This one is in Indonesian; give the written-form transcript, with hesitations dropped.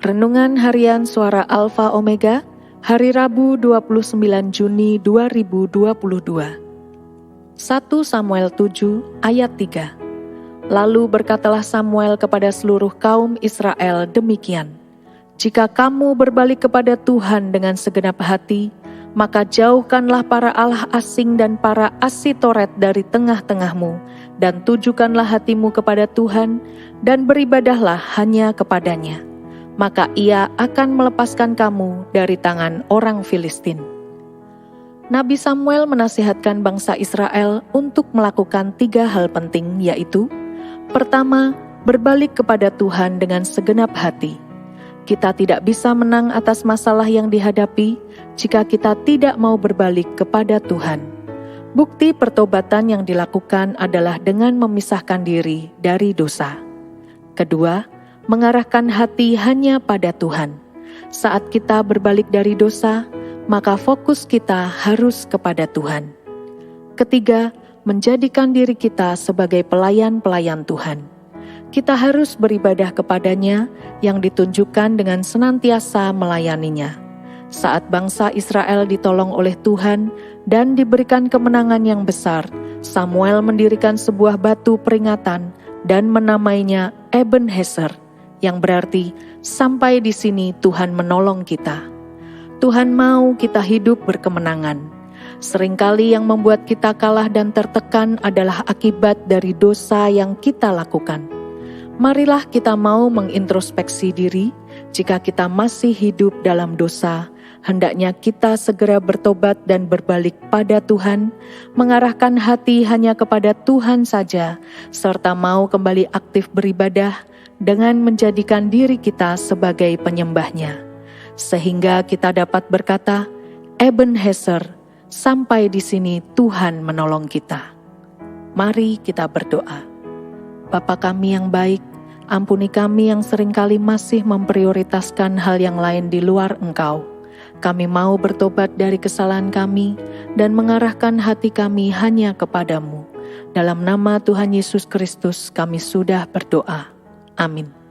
Renungan Harian Suara Alfa Omega, hari Rabu 29 Juni 2022. 1 Samuel 7 ayat 3. Lalu berkatalah Samuel kepada seluruh kaum Israel demikian, jika kamu berbalik kepada Tuhan dengan segenap hati, maka jauhkanlah para allah asing dan para asitoret dari tengah-tengahmu, dan tujukanlah hatimu kepada Tuhan, dan beribadahlah hanya kepadanya. Maka ia akan melepaskan kamu dari tangan orang Filistin. Nabi Samuel menasihatkan bangsa Israel untuk melakukan 3 hal penting, yaitu: pertama, berbalik kepada Tuhan dengan segenap hati. Kita tidak bisa menang atas masalah yang dihadapi jika kita tidak mau berbalik kepada Tuhan. Bukti pertobatan yang dilakukan adalah dengan memisahkan diri dari dosa. Kedua, mengarahkan hati hanya pada Tuhan. Saat kita berbalik dari dosa, maka fokus kita harus kepada Tuhan. Ketiga, menjadikan diri kita sebagai pelayan-pelayan Tuhan. Kita harus beribadah kepadanya yang ditunjukkan dengan senantiasa melayaninya. Saat bangsa Israel ditolong oleh Tuhan dan diberikan kemenangan yang besar, Samuel mendirikan sebuah batu peringatan dan menamainya Ebenezer, yang berarti sampai di sini Tuhan menolong kita. Tuhan mau kita hidup berkemenangan. Seringkali yang membuat kita kalah dan tertekan adalah akibat dari dosa yang kita lakukan. Marilah kita mau mengintrospeksi diri. Jika kita masih hidup dalam dosa, hendaknya kita segera bertobat dan berbalik pada Tuhan, mengarahkan hati hanya kepada Tuhan saja, serta mau kembali aktif beribadah dengan menjadikan diri kita sebagai penyembahnya, sehingga kita dapat berkata, Ebenezer, sampai di sini Tuhan menolong kita. Mari kita berdoa. Bapa kami yang baik, ampuni kami yang seringkali masih memprioritaskan hal yang lain di luar Engkau. Kami mau bertobat dari kesalahan kami dan mengarahkan hati kami hanya kepadamu. Dalam nama Tuhan Yesus Kristus kami sudah berdoa. Amin.